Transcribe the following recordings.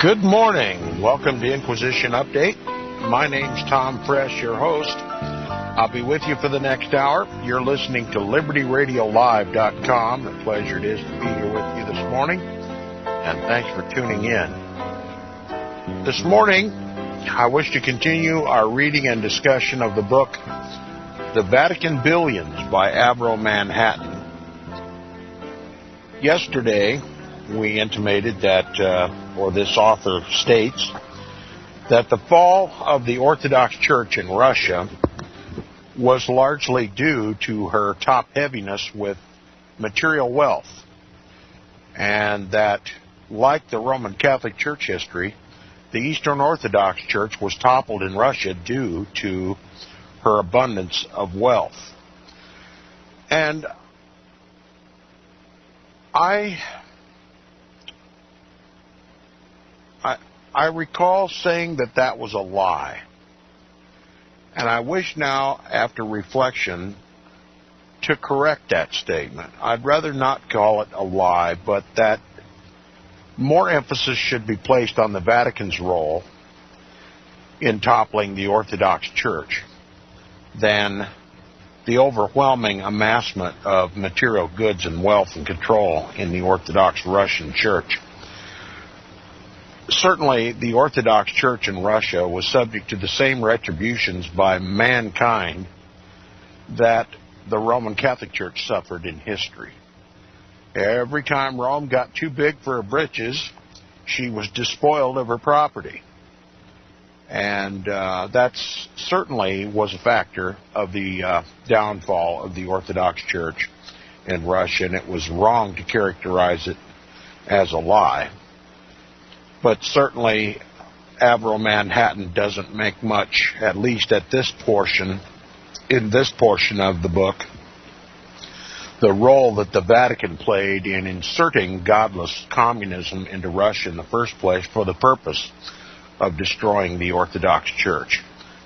Good morning. Welcome to Inquisition Update. My name's Tom Fresh, your host. I'll be with you for the next hour. You're listening to LibertyRadioLive.com. A pleasure it is to be here with you this morning, and thanks for tuning in. This morning, I wish to continue our reading and discussion of the book, The Vatican Billions by Avro Manhattan. Yesterday, we intimated that, or this author states, that the fall of the Orthodox Church in Russia was largely due to her top-heaviness with material wealth, and that, like the Roman Catholic Church history, the Eastern Orthodox Church was toppled in Russia due to her abundance of wealth. And I recall saying that that was a lie. And I wish now, after reflection, to correct that statement. I'd rather not call it a lie, but that more emphasis should be placed on the Vatican's role in toppling the Orthodox Church than the overwhelming amassment of material goods and wealth and control in the Orthodox Russian Church. Certainly, the Orthodox Church in Russia was subject to the same retributions by mankind that the Roman Catholic Church suffered in history. Every time Rome got too big for her britches, she was despoiled of her property. And that certainly was a factor of the downfall of the Orthodox Church in Russia, and it was wrong to characterize it as a lie. But certainly, Avro Manhattan doesn't make much, at least at this portion, in this portion of the book, the role that the Vatican played in inserting godless communism into Russia in the first place for the purpose of destroying the Orthodox Church.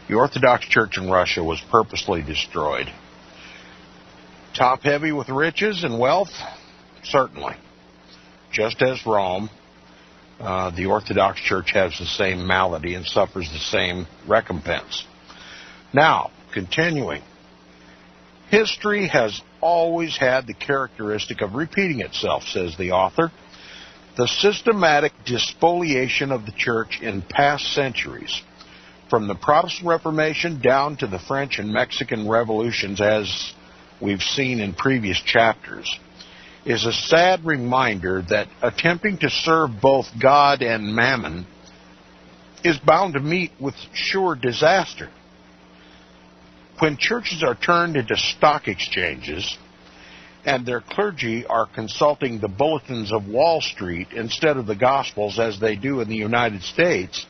The Orthodox Church in Russia was purposely destroyed. Top-heavy with riches and wealth? Certainly. Just as Rome, the Orthodox Church has the same malady and suffers the same recompense. Now, continuing. History has always had the characteristic of repeating itself, says the author. The systematic despoliation of the Church in past centuries, from the Protestant Reformation down to the French and Mexican revolutions, as we've seen in previous chapters, is a sad reminder that attempting to serve both God and mammon is bound to meet with sure disaster. When churches are turned into stock exchanges and their clergy are consulting the bulletins of Wall Street instead of the Gospels as they do in the United States,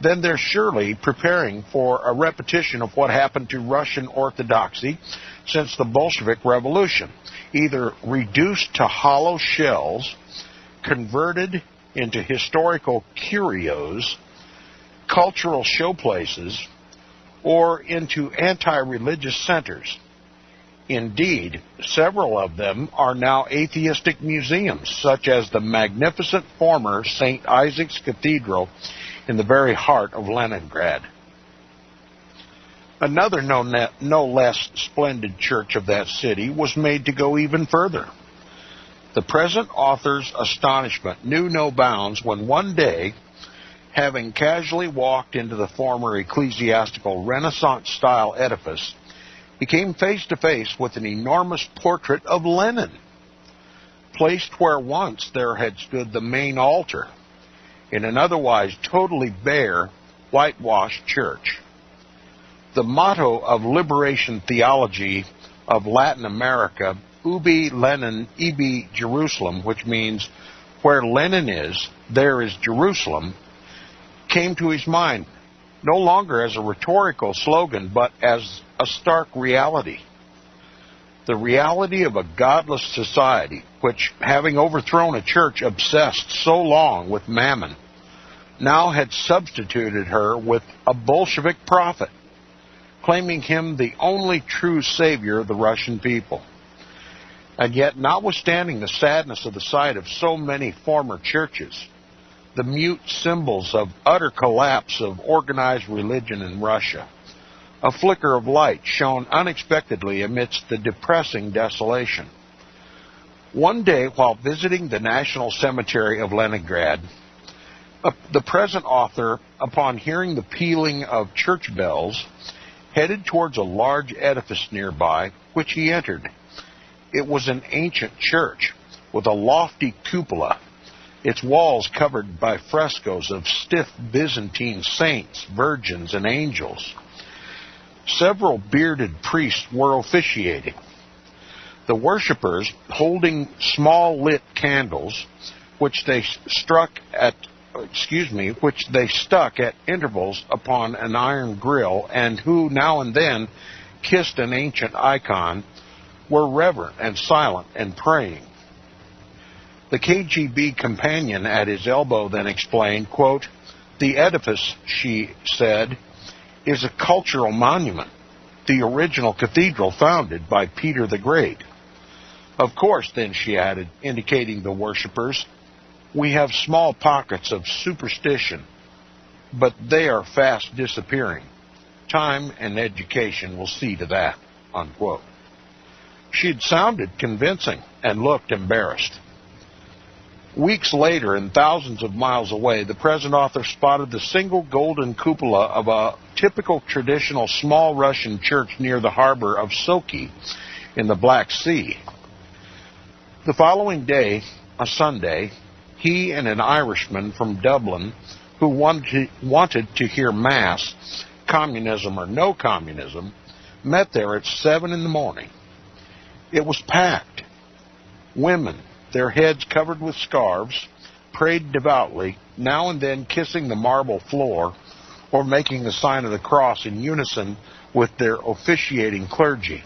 then they're surely preparing for a repetition of what happened to Russian Orthodoxy since the Bolshevik Revolution, either reduced to hollow shells, converted into historical curios, cultural showplaces, or into anti-religious centers. Indeed, several of them are now atheistic museums, such as the magnificent former St. Isaac's Cathedral in the very heart of Leningrad. Another no less splendid church of that city was made to go even further. The present author's astonishment knew no bounds when one day, having casually walked into the former ecclesiastical Renaissance-style edifice, he came face to face with an enormous portrait of Lenin, placed where once there had stood the main altar in an otherwise totally bare, whitewashed church. The motto of liberation theology of Latin America, Ubi Lenin, ibi Jerusalem, which means where Lenin is, there is Jerusalem, came to his mind, no longer as a rhetorical slogan, but as a stark reality. The reality of a godless society, which, having overthrown a church obsessed so long with mammon, now had substituted her with a Bolshevik prophet, claiming him the only true savior of the Russian people. And yet, notwithstanding the sadness of the sight of so many former churches, the mute symbols of utter collapse of organized religion in Russia. A flicker of light shone unexpectedly amidst the depressing desolation. One day, while visiting the National Cemetery of Leningrad, the present author, upon hearing the pealing of church bells, headed towards a large edifice nearby, which he entered. It was an ancient church with a lofty cupola, its walls covered by frescoes of stiff Byzantine saints, virgins, and angels. Several bearded priests were officiating. The worshippers, holding small lit candles, which they stuck at intervals upon an iron grill, and who now and then kissed an ancient icon, were reverent and silent and praying. The KGB companion at his elbow then explained, quote, "The edifice," she said, "is a cultural monument, the original cathedral founded by Peter the Great. Of course," then she added, indicating the worshippers, "we have small pockets of superstition, but they are fast disappearing. Time and education will see to that," unquote. She had sounded convincing and looked embarrassed. Weeks later, and thousands of miles away, the present author spotted the single golden cupola of a typical traditional small Russian church near the harbor of Sochi in the Black Sea. The following day, a Sunday, he and an Irishman from Dublin who wanted to hear Mass, communism or no communism, met there at 7 in the morning. It was packed. Women, their heads covered with scarves, prayed devoutly, now and then kissing the marble floor or making the sign of the cross in unison with their officiating clergy.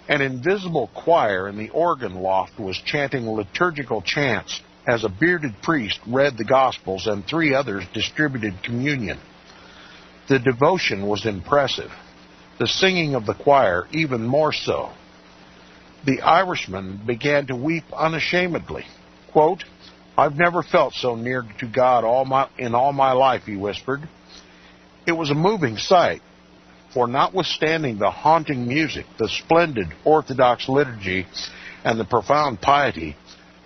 An invisible choir in the organ loft was chanting liturgical chants as a bearded priest read the Gospels and 3 others distributed communion. The devotion was impressive, the singing of the choir even more so. The Irishman began to weep unashamedly. Quote, "I've never felt so near to God in all my life," he whispered. It was a moving sight, for notwithstanding the haunting music, the splendid Orthodox liturgy, and the profound piety,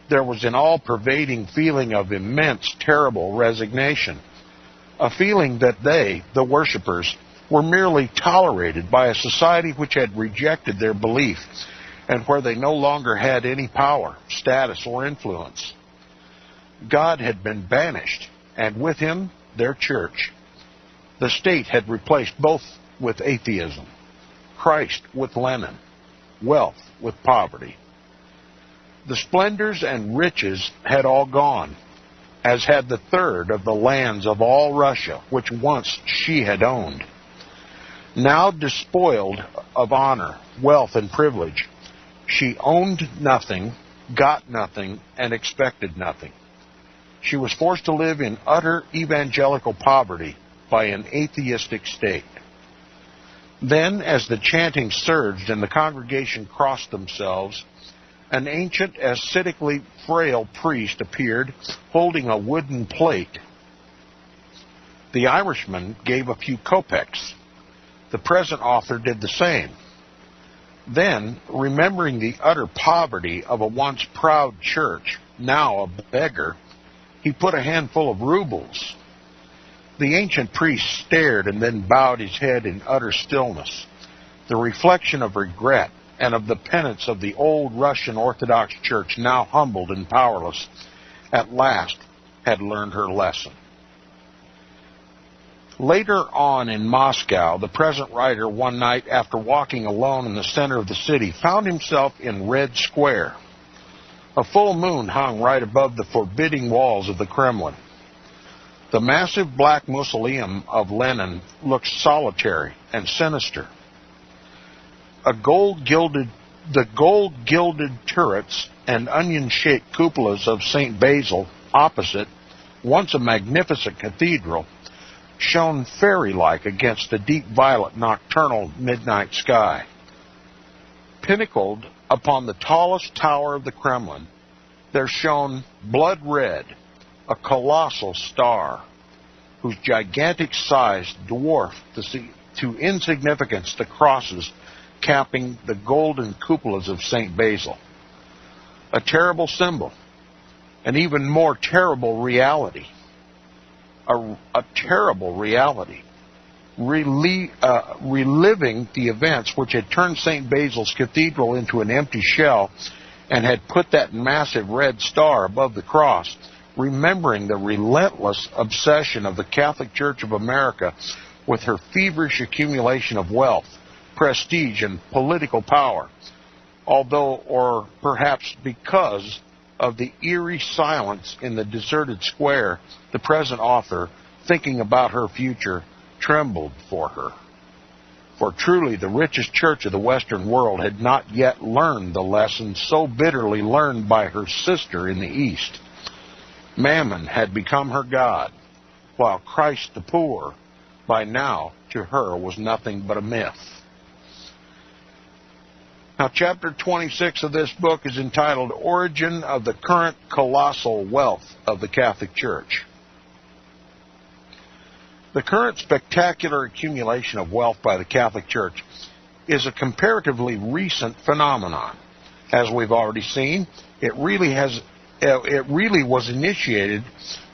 there was an all-pervading feeling of immense, terrible resignation, a feeling that they, the worshippers, were merely tolerated by a society which had rejected their belief and where they no longer had any power, status, or influence. God had been banished, and with him, their church. The state had replaced both with atheism, Christ with Lenin, wealth with poverty. The splendors and riches had all gone, as had the third of the lands of all Russia, which once she had owned. Now despoiled of honor, wealth, and privilege, she owned nothing, got nothing, and expected nothing. She was forced to live in utter evangelical poverty by an atheistic state. Then, as the chanting surged and the congregation crossed themselves, an ancient, ascetically frail priest appeared, holding a wooden plate. The Irishman gave a few kopecks. The present author did the same. Then, remembering the utter poverty of a once proud church, now a beggar, he put a handful of rubles. The ancient priest stared and then bowed his head in utter stillness, the reflection of regret and of the penance of the old Russian Orthodox Church, now humbled and powerless, at last had learned her lesson. Later on in Moscow, the present writer, one night after walking alone in the center of the city, found himself in Red Square. A full moon hung right above the forbidding walls of the Kremlin. The massive black mausoleum of Lenin looked solitary and sinister. The gold-gilded turrets and onion-shaped cupolas of St. Basil opposite, once a magnificent cathedral, shone fairy-like against the deep violet nocturnal midnight sky. Pinnacled upon the tallest tower of the Kremlin, there shone blood red, a colossal star whose gigantic size dwarfed to insignificance the crosses capping the golden cupolas of St. Basil. A terrible symbol, an even more terrible reality. A terrible reality, reliving the events which had turned St. Basil's Cathedral into an empty shell and had put that massive red star above the cross, remembering the relentless obsession of the Catholic Church of America with her feverish accumulation of wealth, prestige, and political power, although, or perhaps because of the eerie silence in the deserted square, the present author, thinking about her future, trembled for her. For truly the richest church of the Western world had not yet learned the lesson so bitterly learned by her sister in the East. Mammon had become her god, while Christ the poor, by now, to her, was nothing but a myth. Now, chapter 26 of this book is entitled Origin of the Current Colossal Wealth of the Catholic Church. The current spectacular accumulation of wealth by the Catholic Church is a comparatively recent phenomenon. As we've already seen, it really was initiated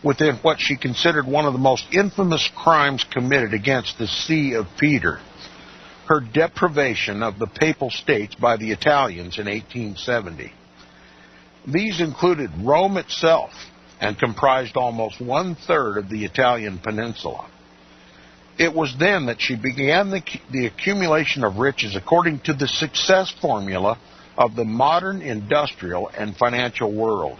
within what she considered one of the most infamous crimes committed against the See of Peter, her deprivation of the Papal States by the Italians in 1870. These included Rome itself and comprised almost one-third of the Italian peninsula. It was then that she began the accumulation of riches according to the success formula of the modern industrial and financial world,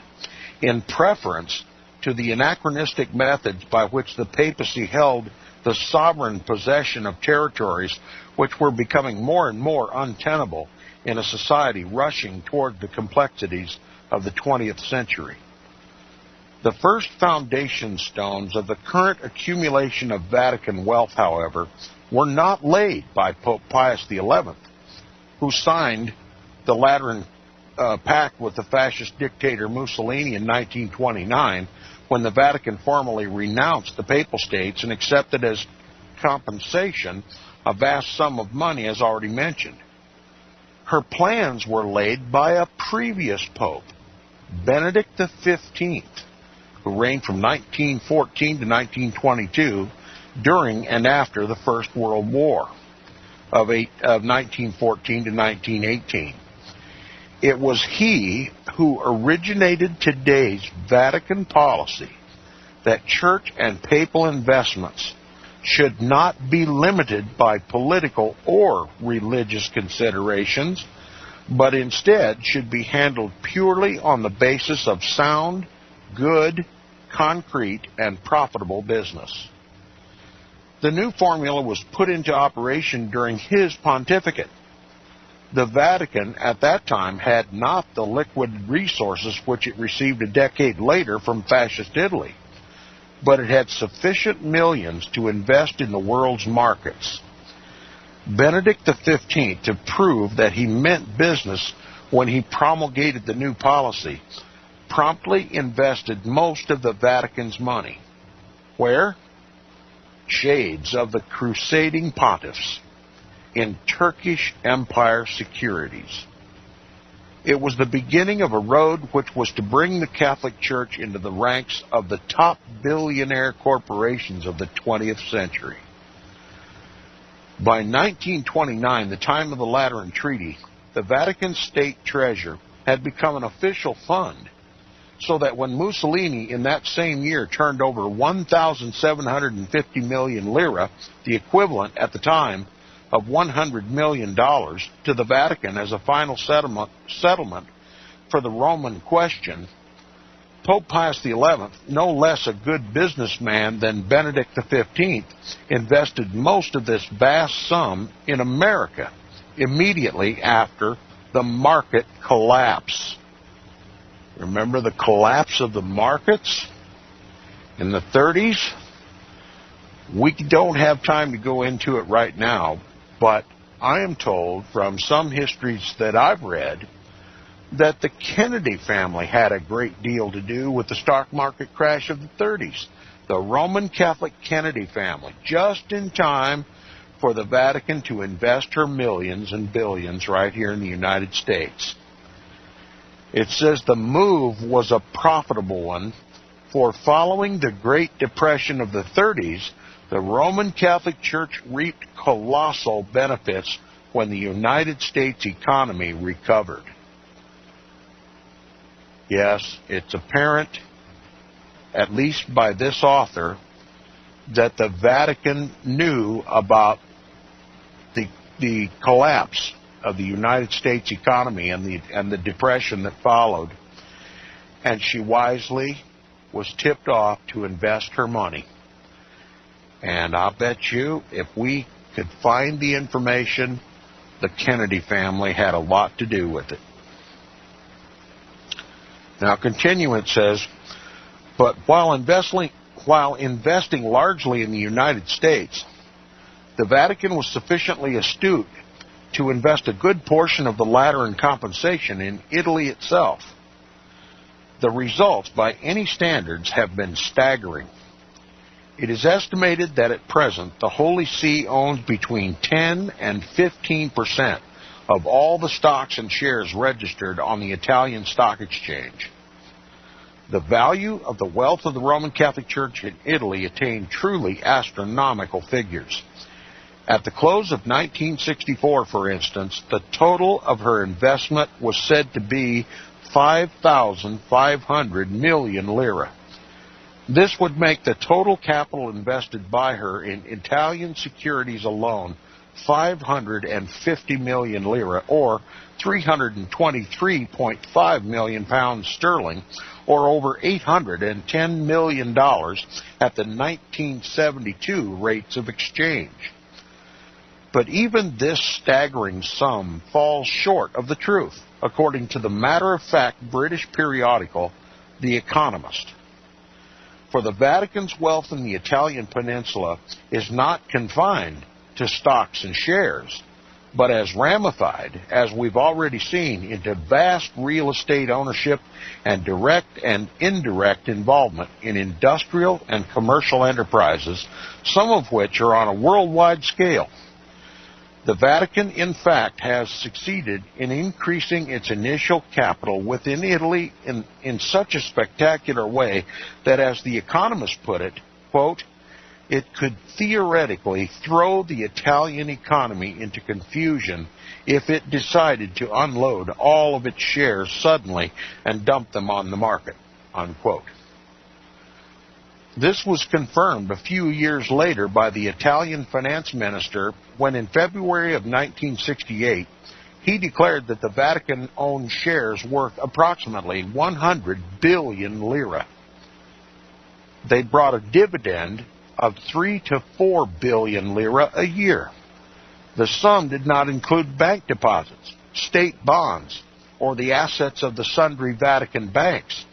in preference to the anachronistic methods by which the papacy held the sovereign possession of territories which were becoming more and more untenable in a society rushing toward the complexities of the 20th century. The first foundation stones of the current accumulation of Vatican wealth, however, were not laid by Pope Pius XI, who signed the Lateran Pact with the fascist dictator Mussolini in 1929, when the Vatican formally renounced the Papal States and accepted as compensation a vast sum of money, as already mentioned. Her plans were laid by a previous pope, Benedict XV, who reigned from 1914 to 1922, during and after the First World War of 1914 to 1918. It was he who originated today's Vatican policy that church and papal investments should not be limited by political or religious considerations, but instead should be handled purely on the basis of sound, good, concrete, and profitable business. The new formula was put into operation during his pontificate. The Vatican at that time had not the liquid resources which it received a decade later from fascist Italy, but it had sufficient millions to invest in the world's markets. Benedict XV, to prove that he meant business when he promulgated the new policy, promptly invested most of the Vatican's money. Where? Shades of the crusading pontiffs, in Turkish Empire securities. It was the beginning of a road which was to bring the Catholic Church into the ranks of the top billionaire corporations of the 20th century. By 1929, the time of the Lateran Treaty, the Vatican State Treasure had become an official fund, so that when Mussolini in that same year turned over 1,750 million lira, the equivalent at the time of $100 million, to the Vatican as a final settlement for the Roman question, Pope Pius XI, no less a good businessman than Benedict XV, invested most of this vast sum in America immediately after the market collapse. Remember the collapse of the markets in the 30s? We don't have time to go into it right now, but I am told from some histories that I've read that the Kennedy family had a great deal to do with the stock market crash of the 30s. The Roman Catholic Kennedy family, just in time for the Vatican to invest her millions and billions right here in the United States. It says the move was a profitable one, for following the Great Depression of the 30s, the Roman Catholic Church reaped colossal benefits when the United States economy recovered. Yes, it's apparent, at least by this author, that the Vatican knew about the collapse of the United States economy and the depression that followed, and she wisely was tipped off to invest her money. And I'll bet you, if we could find the information, the Kennedy family had a lot to do with it. Now, continuing, it says, but while investing largely in the United States, the Vatican was sufficiently astute to invest a good portion of the latter in compensation in Italy itself. The results, by any standards, have been staggering. It is estimated that at present the Holy See owns between 10 and 15% of all the stocks and shares registered on the Italian Stock Exchange. The value of the wealth of the Roman Catholic Church in Italy attained truly astronomical figures. At the close of 1964, for instance, the total of her investment was said to be 5,500 million lire. This would make the total capital invested by her in Italian securities alone 550 million lire, or 323.5 million pounds sterling, or over $810 million at the 1972 rates of exchange. But even this staggering sum falls short of the truth, according to the matter-of-fact British periodical, The Economist. For the Vatican's wealth in the Italian peninsula is not confined to stocks and shares, but as ramified, as we've already seen, into vast real estate ownership and direct and indirect involvement in industrial and commercial enterprises, some of which are on a worldwide scale. The Vatican, in fact, has succeeded in increasing its initial capital within Italy in such a spectacular way that, as The Economist put it, quote, it could theoretically throw the Italian economy into confusion if it decided to unload all of its shares suddenly and dump them on the market, unquote. This was confirmed a few years later by the Italian finance minister when, in February of 1968, he declared that the Vatican owned shares worth approximately 100 billion lire. They brought a dividend of 3 to 4 billion lire a year. The sum did not include bank deposits, state bonds, or the assets of the sundry Vatican banks,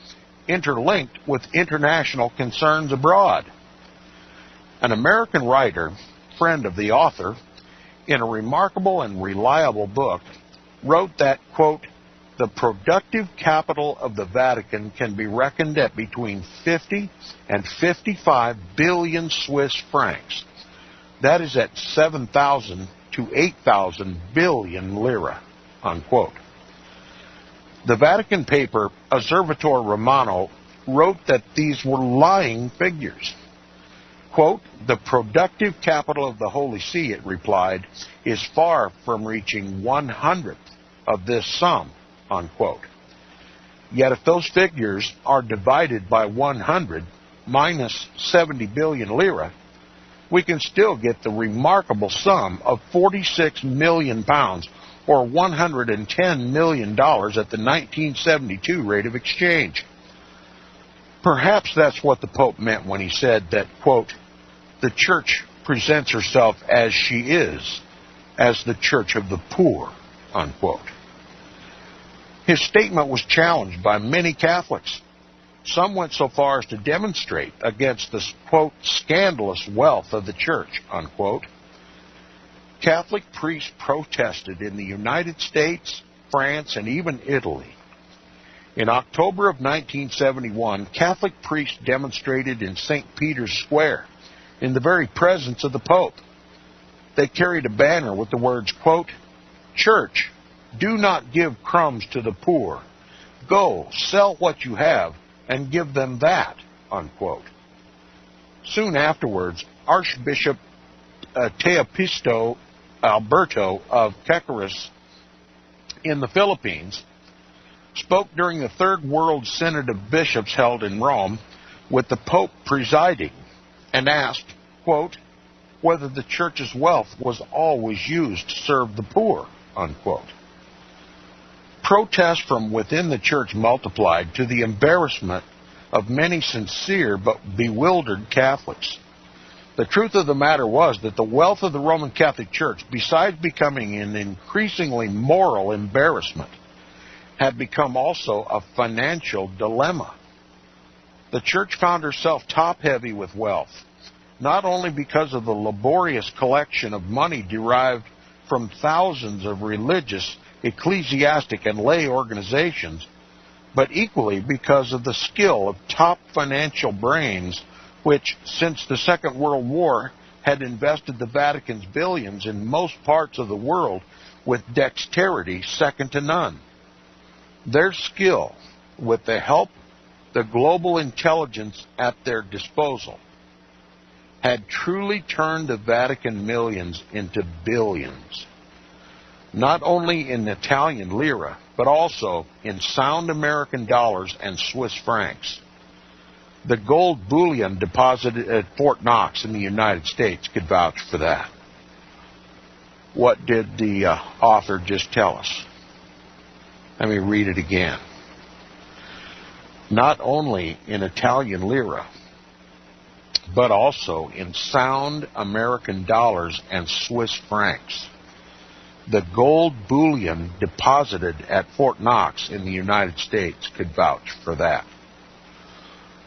interlinked with international concerns abroad. An American writer, friend of the author, in a remarkable and reliable book, wrote that, quote, the productive capital of the Vatican can be reckoned at between 50 and 55 billion Swiss francs. That is at 7,000 to 8,000 billion lire, unquote. The Vatican paper Osservatore Romano wrote that these were lying figures. Quote, the productive capital of the Holy See, it replied, is far from reaching 1/100th of this sum, unquote. Yet if those figures are divided by 100 minus 70 billion lire, we can still get the remarkable sum of 46 million pounds, or $110 million at the 1972 rate of exchange. Perhaps that's what the Pope meant when he said that, quote, the Church presents herself as she is, as the Church of the poor, unquote. His statement was challenged by many Catholics. Some went so far as to demonstrate against this, quote, scandalous wealth of the Church, unquote. Catholic priests protested in the United States, France, and even Italy, In October of 1971, Catholic priests demonstrated in St. Peter's Square in the very presence of the Pope. They carried a banner with the words, quote, "Church, do not give crumbs to the poor. Go, sell what you have, and give them that," unquote. Soon afterwards, Archbishop Teopisto Alberto of Quequeras in the Philippines spoke during the Third World Synod of Bishops held in Rome with the Pope presiding and asked, quote, whether the church's wealth was always used to serve the poor, unquote. Protests from within the church multiplied to the embarrassment of many sincere but bewildered Catholics. The truth of the matter was that the wealth of the Roman Catholic Church, besides becoming an increasingly moral embarrassment, had become also a financial dilemma. The church found herself top-heavy with wealth, not only because of the laborious collection of money derived from thousands of religious, ecclesiastic, and lay organizations, but equally because of the skill of top financial brains which, since the Second World War, had invested the Vatican's billions in most parts of the world with dexterity second to none. Their skill, with the help, the global intelligence at their disposal, had truly turned the Vatican millions into billions, not only in Italian lira, but also in sound American dollars and Swiss francs. The gold bullion deposited at Fort Knox in the United States could vouch for that. What did the author just tell us? Let me read it again. Not only in Italian lira, but also in sound American dollars and Swiss francs. The gold bullion deposited at Fort Knox in the United States could vouch for that.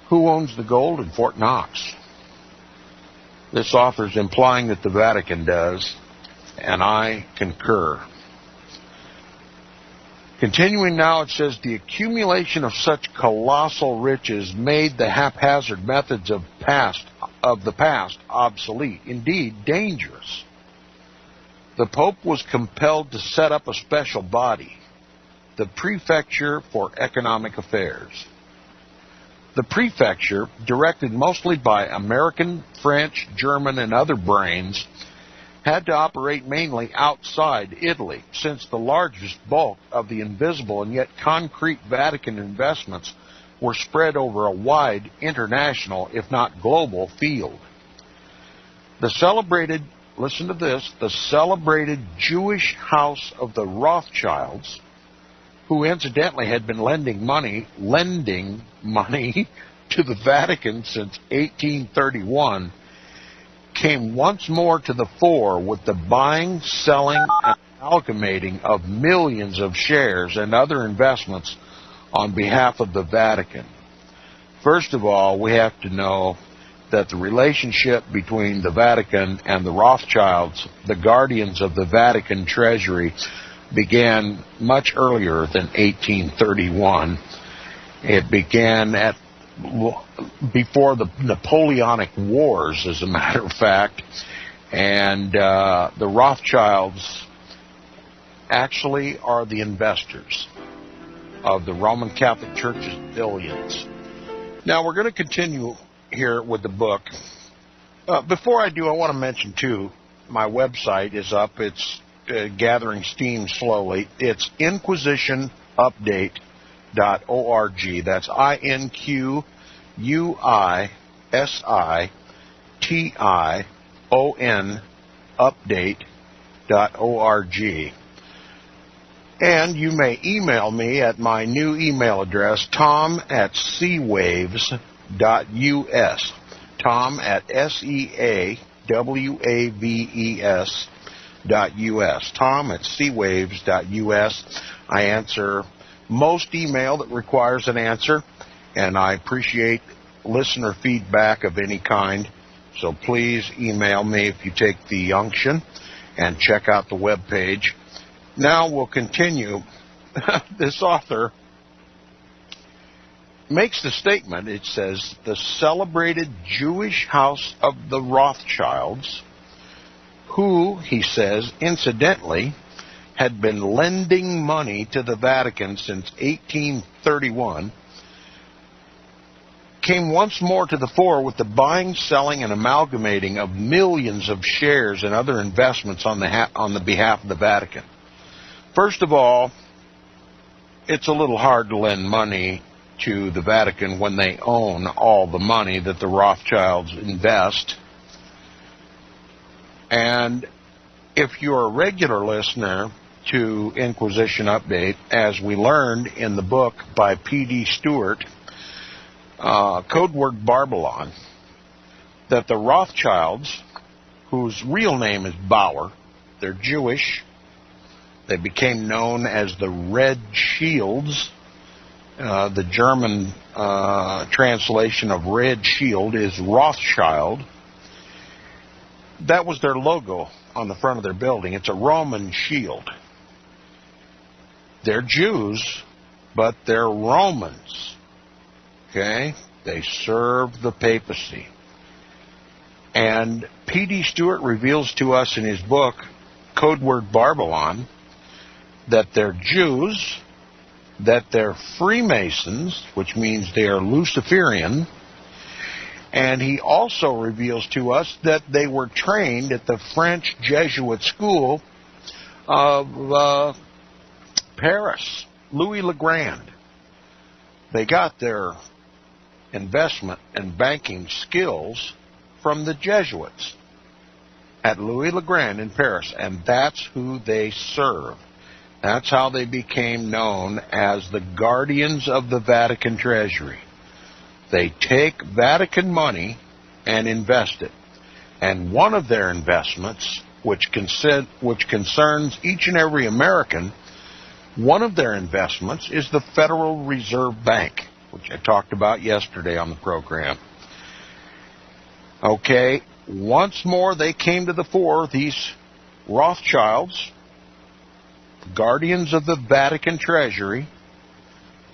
Who owns the gold in Fort Knox? This author is implying that the Vatican does, and I concur. Continuing now, it says, the accumulation of such colossal riches made the haphazard methods of the past obsolete, indeed dangerous. The Pope was compelled to set up a special body, the Prefecture for Economic Affairs. The prefecture, directed mostly by American, French, German, and other brains, had to operate mainly outside Italy, since the largest bulk of the invisible and yet concrete Vatican investments were spread over a wide international, if not global, field. The celebrated, listen to this, the celebrated Jewish house of the Rothschilds, who incidentally had been lending money to the Vatican since 1831, came once more to the fore with the buying, selling, and amalgamating of millions of shares and other investments on behalf of the Vatican. First of all, we have to know that the relationship between the Vatican and the Rothschilds, the guardians of the Vatican treasury, began much earlier than 1831. It began before the Napoleonic Wars, as a matter of fact, and the Rothschilds actually are the investors of the Roman Catholic Church's billions. Now, we're going to continue here with the book. Before I do, I want to mention, too, my website is up. It's gathering steam slowly. It's inquisitionupdate.org. That's INQUISITION update.org. And you may email me at my new email address, tom@seawaves.us. tom@seawaves.us. tom@seawaves.us. I answer most email that requires an answer, and I appreciate listener feedback of any kind. So please email me if you take the unction, and check out the webpage. Now we'll continue. This author makes the statement, it says, the celebrated Jewish house of the Rothschilds, who, he says, incidentally, had been lending money to the Vatican since 1831, came once more to the fore with the buying, selling, and amalgamating of millions of shares and other investments on the behalf of the Vatican. First of all, it's a little hard to lend money to the Vatican when they own all the money that the Rothschilds invest. And if you're a regular listener to Inquisition Update, as we learned in the book by P.D. Stewart, Code Word Babylon, that the Rothschilds, whose real name is Bauer, they're Jewish, they became known as the Red Shields. The German translation of Red Shield is Rothschild. That was their logo on the front of their building. It's a Roman shield. They're Jews, but they're Romans. Okay? They serve the papacy. And P.D. Stewart reveals to us in his book, Code Word Babylon, that they're Jews, that they're Freemasons, which means they are Luciferian, and he also reveals to us that they were trained at the French Jesuit school of Paris, Louis le Grand. They got their investment and banking skills from the Jesuits at Louis le Grand in Paris, and that's who they serve. That's how they became known as the guardians of the Vatican treasury. They take Vatican money and invest it. And one of their investments, which concerns each and every American, one of their investments is the Federal Reserve Bank, which I talked about yesterday on the program. Okay, once more they came to the fore, these Rothschilds, guardians of the Vatican treasury.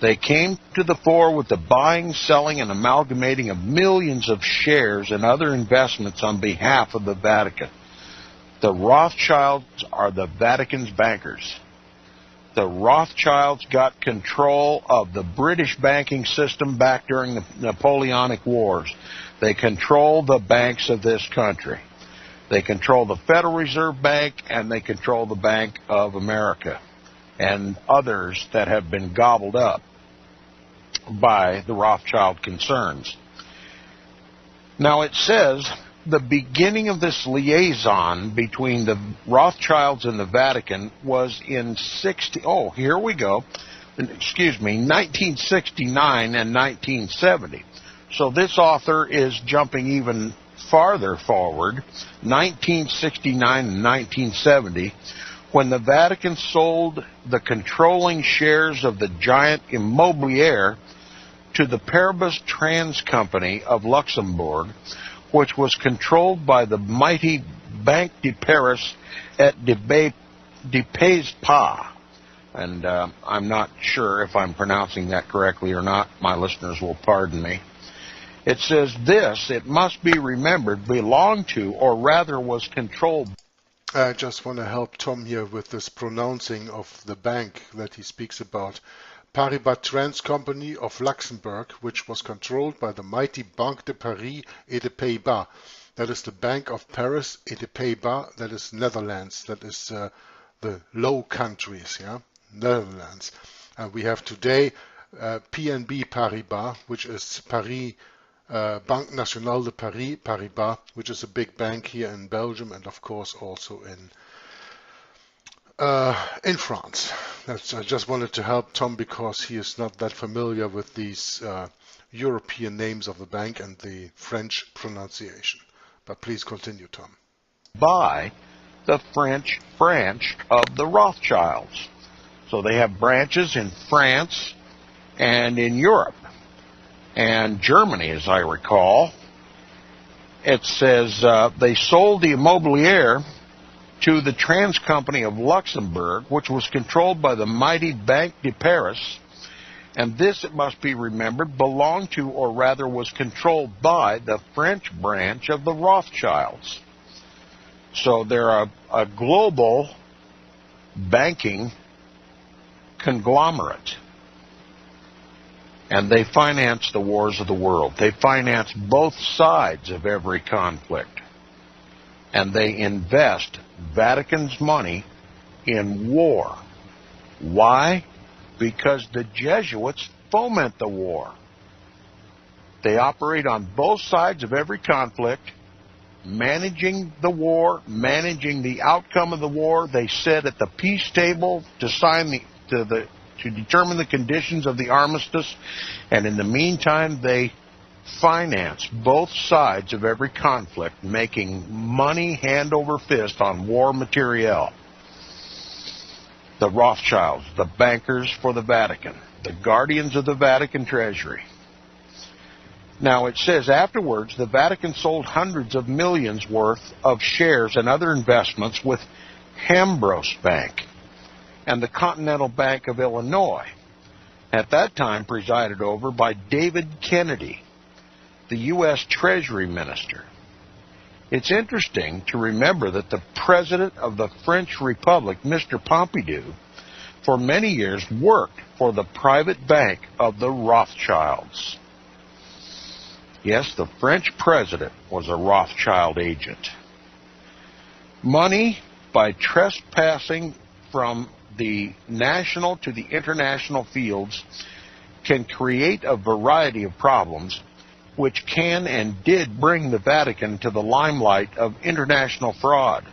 They came to the fore with the buying, selling, and amalgamating of millions of shares and other investments on behalf of the Vatican. The Rothschilds are the Vatican's bankers. The Rothschilds got control of the British banking system back during the Napoleonic Wars. They control the banks of this country. They control the Federal Reserve Bank, and they control the Bank of America and others that have been gobbled up by the Rothschild concerns. Now it says the beginning of this liaison between the Rothschilds and the Vatican was in 1969 and 1970. So this author is jumping even farther forward, 1969 and 1970, when the Vatican sold the controlling shares of the giant Immobilier to the Paribus Trans Company of Luxembourg, which was controlled by the mighty Banque de Paris et de Pays Pas. And I'm not sure if I'm pronouncing that correctly or not. My listeners will pardon me. It says this, it must be remembered, belonged to, or rather was controlled. I just want to help Tom here with this pronouncing of the bank that he speaks about. Paribas Trans Company of Luxembourg, which was controlled by the mighty Banque de Paris et de Pays-Bas. That is the Bank of Paris et de Pays-Bas, that is Netherlands, that is the Low Countries, yeah, Netherlands. We have today PNB Paribas, which is Paris, Banque Nationale de Paris, Paribas, which is a big bank here in Belgium and of course also in France. I just wanted to help Tom because he is not that familiar with these European names of the bank and the French pronunciation. But please continue, Tom. By the French branch of the Rothschilds. So they have branches in France and in Europe. And Germany, as I recall, it says they sold the Immobilier to the Trans Company of Luxembourg, which was controlled by the mighty Banque de Paris, And this, it must be remembered, belonged to, or rather was controlled by, the French branch of the Rothschilds. So they're a global banking conglomerate. And they finance the wars of the world. They finance both sides of every conflict. And they invest Vatican's money in war. Why? Because the Jesuits foment the war. They operate on both sides of every conflict, managing the war, managing the outcome of the war. They sit at the peace table to determine the conditions of the armistice, and in the meantime they finance both sides of every conflict, making money hand over fist on war materiel. The Rothschilds, the bankers for the Vatican, the guardians of the Vatican treasury. Now it says afterwards the Vatican sold hundreds of millions worth of shares and other investments with Hambros Bank and the Continental Bank of Illinois, at that time presided over by David Kennedy, the U.S. Treasury Minister. It's interesting to remember that the President of the French Republic, Mr. Pompidou, for many years worked for the private bank of the Rothschilds. Yes, the French president was a Rothschild agent. Money, by trespassing from the national to the international fields, can create a variety of problems which can and did bring the Vatican to the limelight of international fraud.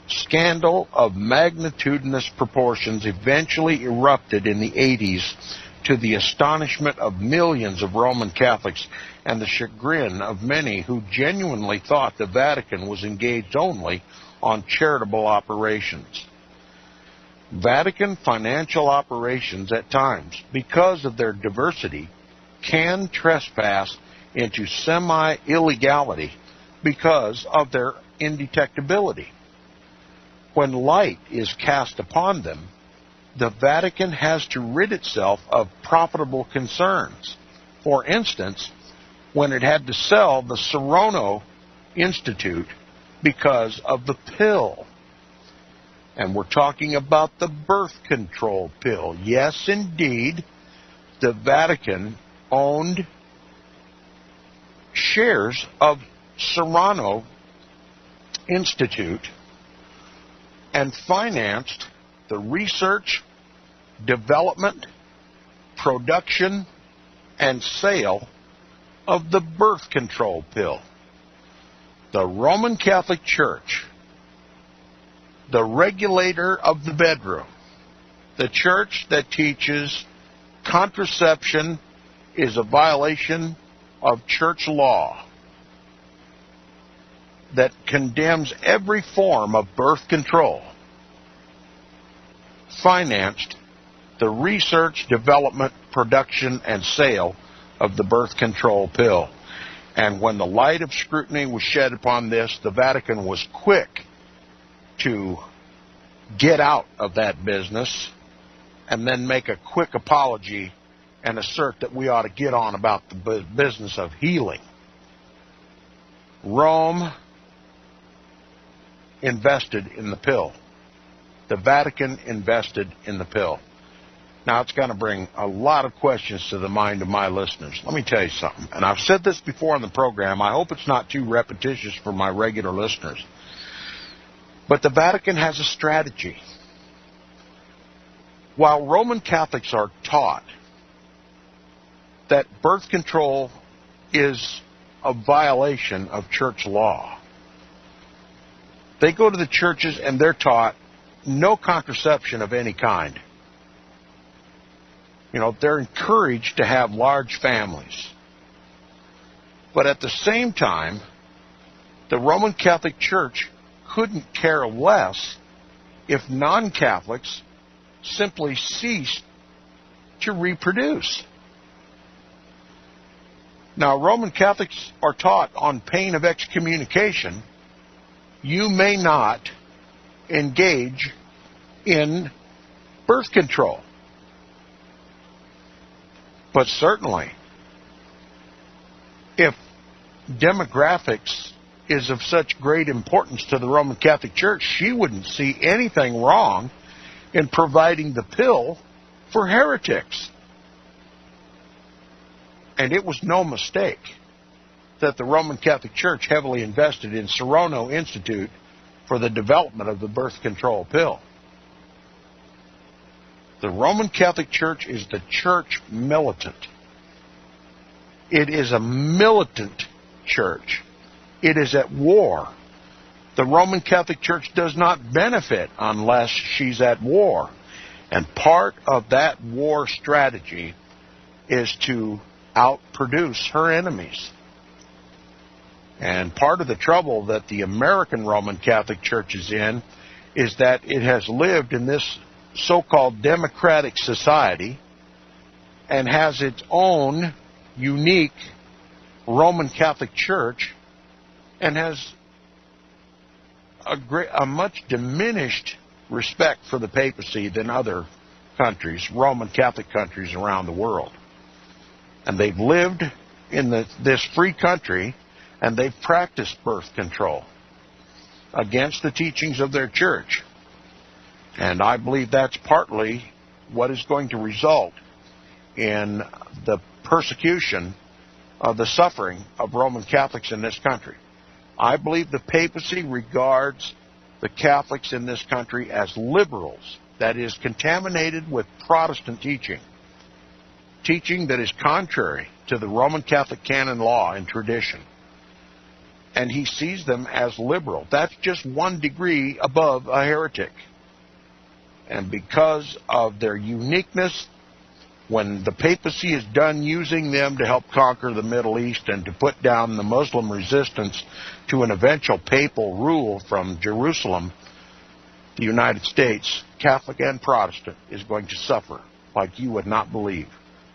Scandal of magnitudinous proportions eventually erupted in the 80s to the astonishment of millions of Roman Catholics and the chagrin of many who genuinely thought the Vatican was engaged only on charitable operations. Vatican financial operations at times, because of their diversity, can trespass into semi-illegality because of their indetectability. When light is cast upon them, the Vatican has to rid itself of profitable concerns. For instance, when it had to sell the Serrano Institute because of the pill. And we're talking about the birth control pill. Yes, indeed, the Vatican owned shares of Serrano Institute and financed the research, development, production, and sale of the birth control pill. The Roman Catholic Church, the regulator of the bedroom, the church that teaches contraception is a violation of church law, that condemns every form of birth control, financed the research, development, production, and sale of the birth control pill. And when the light of scrutiny was shed upon this, the Vatican was quick to get out of that business and then make a quick apology and assert that we ought to get on about the business of healing. Rome invested in the pill. The Vatican invested in the pill. Now, it's going to bring a lot of questions to the mind of my listeners. Let me tell you something, and I've said this before on the program. I hope it's not too repetitious for my regular listeners. But the Vatican has a strategy. While Roman Catholics are taught that birth control is a violation of church law, they go to the churches and they're taught no contraception of any kind. You know, they're encouraged to have large families. But at the same time, the Roman Catholic Church couldn't care less if non-Catholics simply ceased to reproduce. Now, Roman Catholics are taught on pain of excommunication, you may not engage in birth control. But certainly, if demographics is of such great importance to the Roman Catholic Church, she wouldn't see anything wrong in providing the pill for heretics. And it was no mistake that the Roman Catholic Church heavily invested in Serono Institute for the development of the birth control pill. The Roman Catholic Church is the church militant. It is a militant church. It is at war. The Roman Catholic Church does not benefit unless she's at war. And part of that war strategy is to outproduce her enemies. And part of the trouble that the American Roman Catholic Church is in is that it has lived in this so-called democratic society and has its own unique Roman Catholic Church and has a much diminished respect for the papacy than other countries, Roman Catholic countries around the world. And they've lived in this free country, and they've practiced birth control against the teachings of their church. And I believe that's partly what is going to result in the persecution of the suffering of Roman Catholics in this country. I believe the papacy regards the Catholics in this country as liberals, that is, contaminated with Protestant teaching, teaching that is contrary to the Roman Catholic canon law and tradition. And he sees them as liberal. That's just 1 degree above a heretic. And because of their uniqueness, when the papacy is done using them to help conquer the Middle East and to put down the Muslim resistance to an eventual papal rule from Jerusalem, the United States, Catholic and Protestant, is going to suffer like you would not believe.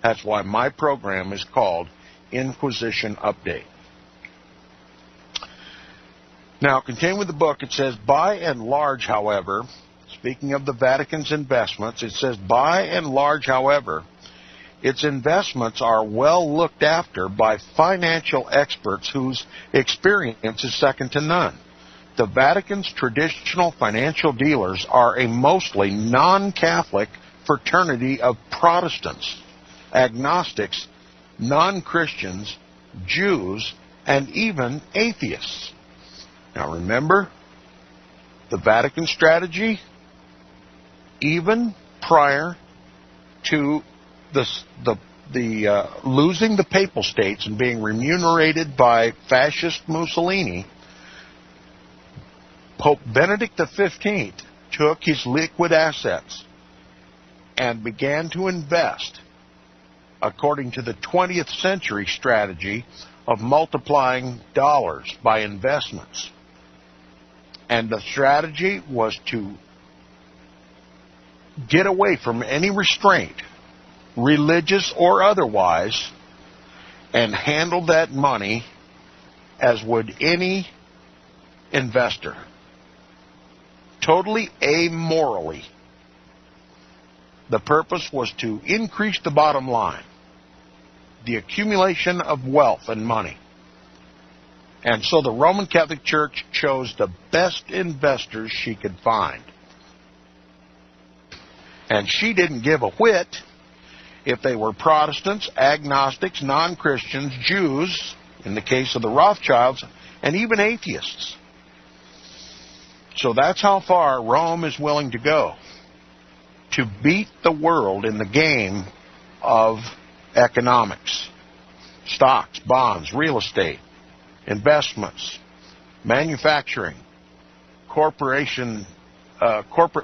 That's why my program is called Inquisition Update. Now, continuing with the book, it says, by and large, however, speaking of the Vatican's investments, it says, by and large, however, its investments are well looked after by financial experts whose experience is second to none. The Vatican's traditional financial dealers are a mostly non-Catholic fraternity of Protestants, agnostics, non-Christians, Jews, and even atheists. Now remember, the Vatican strategy, even prior to losing the Papal States and being remunerated by fascist Mussolini, Pope Benedict XV took his liquid assets and began to invest according to the 20th century strategy of multiplying dollars by investments. And the strategy was to get away from any restraint, religious or otherwise, and handle that money as would any investor. Totally amorally. The purpose was to increase the bottom line, the accumulation of wealth and money. And so the Roman Catholic Church chose the best investors she could find. And she didn't give a whit if they were Protestants, agnostics, non-Christians, Jews, in the case of the Rothschilds, and even atheists. So that's how far Rome is willing to go to beat the world in the game of economics, stocks, bonds, real estate, investments, manufacturing, corporate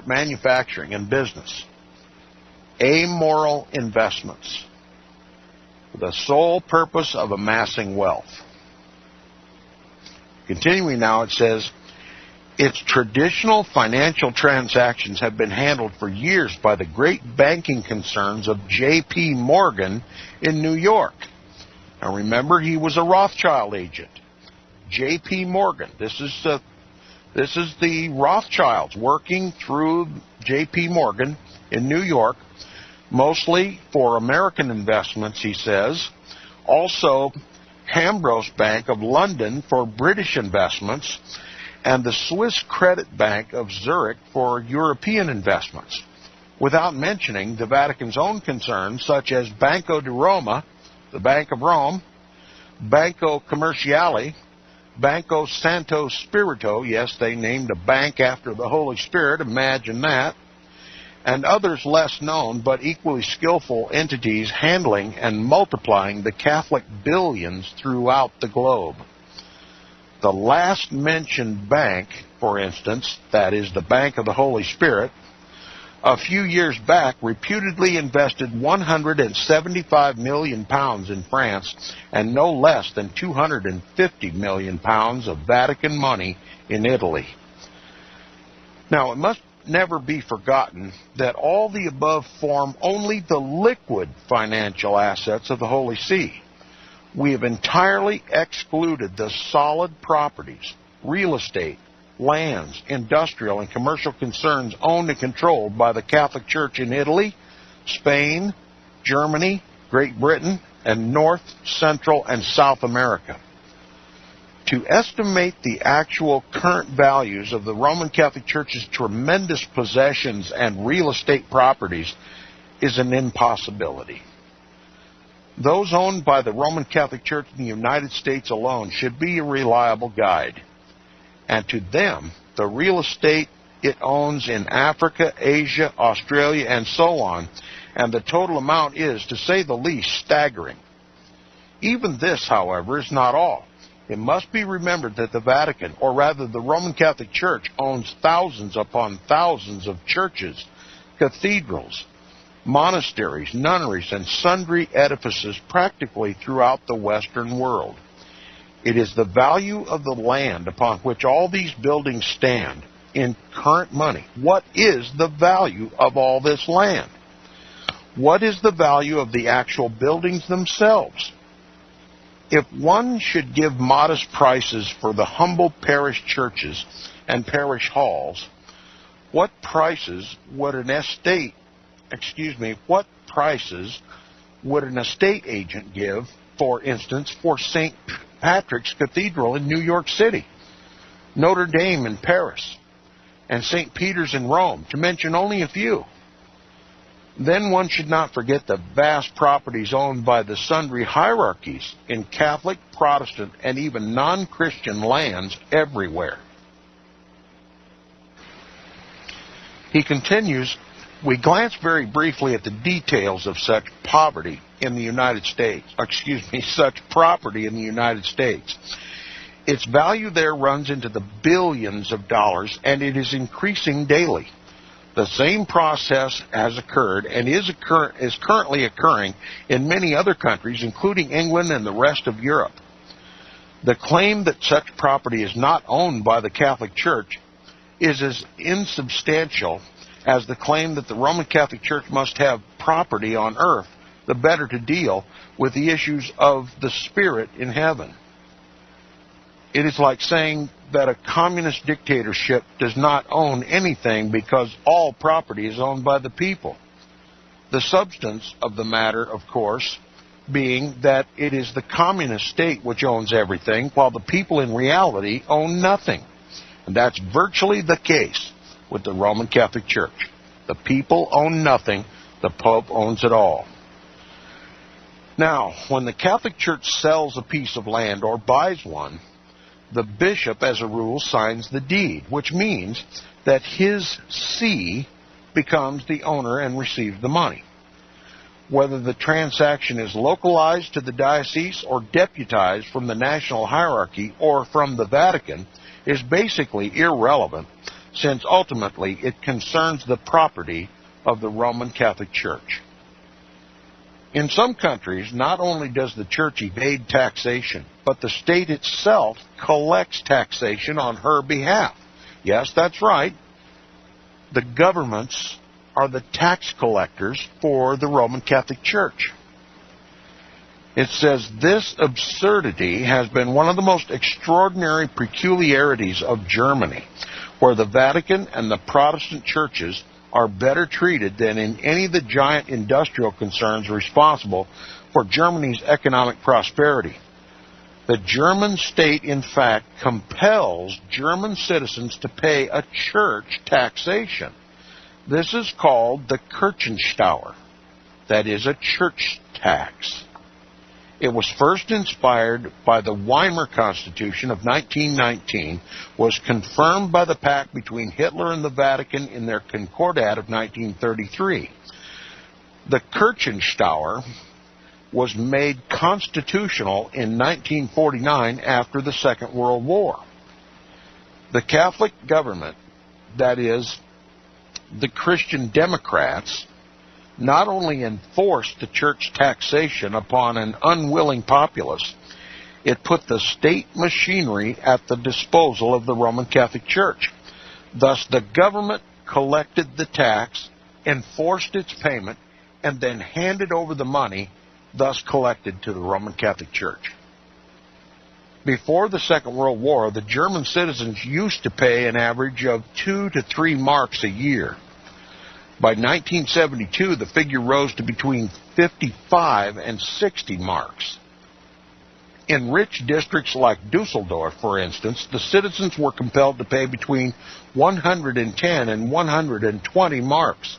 manufacturing and business, amoral investments, for the sole purpose of amassing wealth. Continuing now, it says, its traditional financial transactions have been handled for years by the great banking concerns of J.P. Morgan in New York. Now remember, he was a Rothschild agent. J.P. Morgan, this is the Rothschilds working through J.P. Morgan in New York mostly for American investments, he says. Also, Hambros Bank of London for British investments, and the Swiss Credit Bank of Zurich for European investments, without mentioning the Vatican's own concerns such as Banco di Roma, the Bank of Rome, Banco Commerciale, Banco Santo Spirito, yes, they named a bank after the Holy Spirit, imagine that, and others less known but equally skillful entities handling and multiplying the Catholic billions throughout the globe. The last mentioned bank, for instance, that is the Bank of the Holy Spirit, a few years back reputedly invested £175 million in France and no less than £250 million of Vatican money in Italy. Now, it must never be forgotten that all the above form only the liquid financial assets of the Holy See. We have entirely excluded the solid properties, real estate, lands, industrial, and commercial concerns owned and controlled by the Catholic Church in Italy, Spain, Germany, Great Britain, and North, Central, and South America. To estimate the actual current values of the Roman Catholic Church's tremendous possessions and real estate properties is an impossibility. Those owned by the Roman Catholic Church in the United States alone should be a reliable guide. And to them, the real estate it owns in Africa, Asia, Australia, and so on, and the total amount is, to say the least, staggering. Even this, however, is not all. It must be remembered that the Vatican, or rather the Roman Catholic Church, owns thousands upon thousands of churches, cathedrals, monasteries, nunneries, and sundry edifices practically throughout the Western world. It is the value of the land upon which all these buildings stand in current money. What is the value of all this land? What is the value of the actual buildings themselves? If one should give modest prices for the humble parish churches and parish halls, what prices would an estate agent give, for instance, for St. Patrick's Cathedral in New York City, Notre Dame in Paris, and St. Peter's in Rome, to mention only a few? Then one should not forget the vast properties owned by the sundry hierarchies in Catholic, Protestant, and even non-Christian lands everywhere. He continues, we glance very briefly at the details of such property in the United States. Its value there runs into the billions of dollars, and it is increasing daily. The same process has occurred and is currently occurring in many other countries, including England and the rest of Europe. The claim that such property is not owned by the Catholic Church is as insubstantial as the claim that the Roman Catholic Church must have property on earth, the better to deal with the issues of the Spirit in heaven. It is like saying that a communist dictatorship does not own anything because all property is owned by the people. The substance of the matter, of course, being that it is the communist state which owns everything, while the people in reality own nothing. And that's virtually the case with the Roman Catholic Church. The people own nothing, the Pope owns it all. Now, when the Catholic Church sells a piece of land or buys one, the bishop, as a rule, signs the deed, which means that his see becomes the owner and receives the money. Whether the transaction is localized to the diocese or deputized from the national hierarchy or from the Vatican is basically irrelevant, since ultimately it concerns the property of the Roman Catholic Church. In some countries, not only does the Church evade taxation, but the state itself collects taxation on her behalf. Yes, that's right. The governments are the tax collectors for the Roman Catholic Church. It says this absurdity has been one of the most extraordinary peculiarities of Germany, where the Vatican and the Protestant churches are better treated than in any of the giant industrial concerns responsible for Germany's economic prosperity. The German state, in fact, compels German citizens to pay a church taxation. This is called the Kirchensteuer, that is, a church tax. It was first inspired by the Weimar Constitution of 1919, was confirmed by the pact between Hitler and the Vatican in their Concordat of 1933. The Kirchensteuer was made constitutional in 1949 after the Second World War. The Catholic government, that is, the Christian Democrats, not only enforced the church taxation upon an unwilling populace, it put the state machinery at the disposal of the Roman Catholic Church. Thus, the government collected the tax, enforced its payment, and then handed over the money thus collected to the Roman Catholic Church. Before the Second World War, the German citizens used to pay an average of 2 to 3 marks a year. By 1972, the figure rose to between 55 and 60 marks. In rich districts like Dusseldorf, for instance, the citizens were compelled to pay between 110 and 120 marks.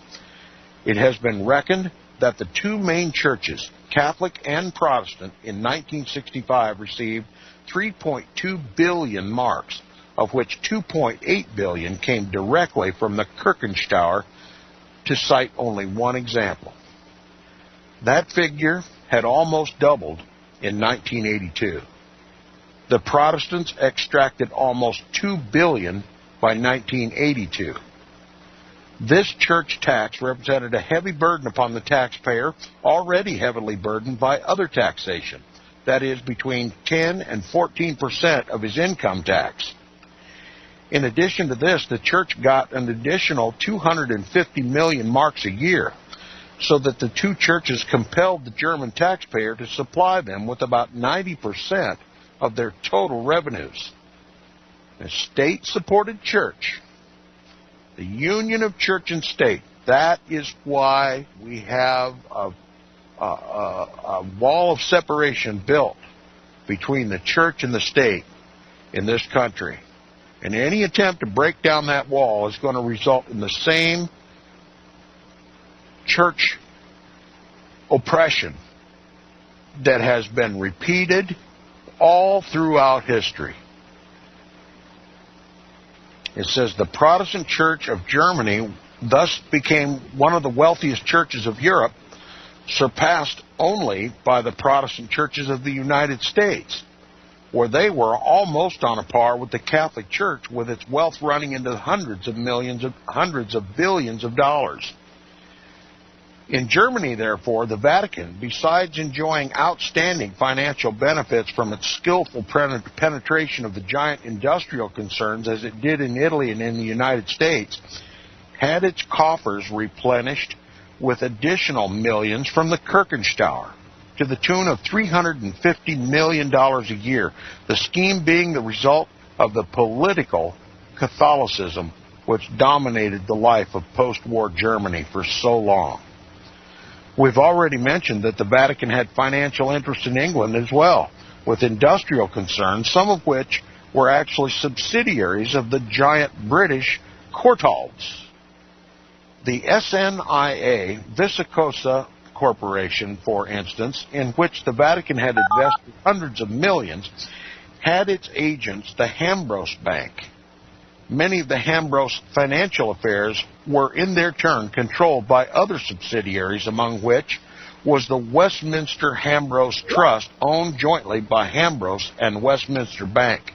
It has been reckoned that the two main churches, Catholic and Protestant, in 1965 received 3.2 billion marks, of which 2.8 billion came directly from the Kirchensteuer, to cite only one example. That figure had almost doubled in 1982. The Protestants extracted almost 2 billion by 1982. This church tax represented a heavy burden upon the taxpayer, already heavily burdened by other taxation, that is, between 10 and 14% of his income tax. In addition to this, the church got an additional 250 million marks a year, so that the two churches compelled the German taxpayer to supply them with about 90% of their total revenues. A state-supported church, the union of church and state, that is why we have a wall of separation built between the church and the state in this country. And any attempt to break down that wall is going to result in the same church oppression that has been repeated all throughout history. It says the Protestant Church of Germany thus became one of the wealthiest churches of Europe, surpassed only by the Protestant churches of the United States, where they were almost on a par with the Catholic Church, with its wealth running into hundreds of billions of dollars. In Germany, therefore, the Vatican, besides enjoying outstanding financial benefits from its skillful penetration of the giant industrial concerns, as it did in Italy and in the United States, had its coffers replenished with additional millions from the Kirchensteuer, to the tune of $350 million a year, the scheme being the result of the political Catholicism which dominated the life of post-war Germany for so long. We've already mentioned that the Vatican had financial interests in England as well, with industrial concerns, some of which were actually subsidiaries of the giant British Courtaulds. The SNIA Vicecosa Corporation, for instance, in which the Vatican had invested hundreds of millions, had its agents the Hambros Bank. Many of the Hambros financial affairs were in their turn controlled by other subsidiaries, among which was the Westminster Hambros Trust, owned jointly by Hambros and Westminster Bank.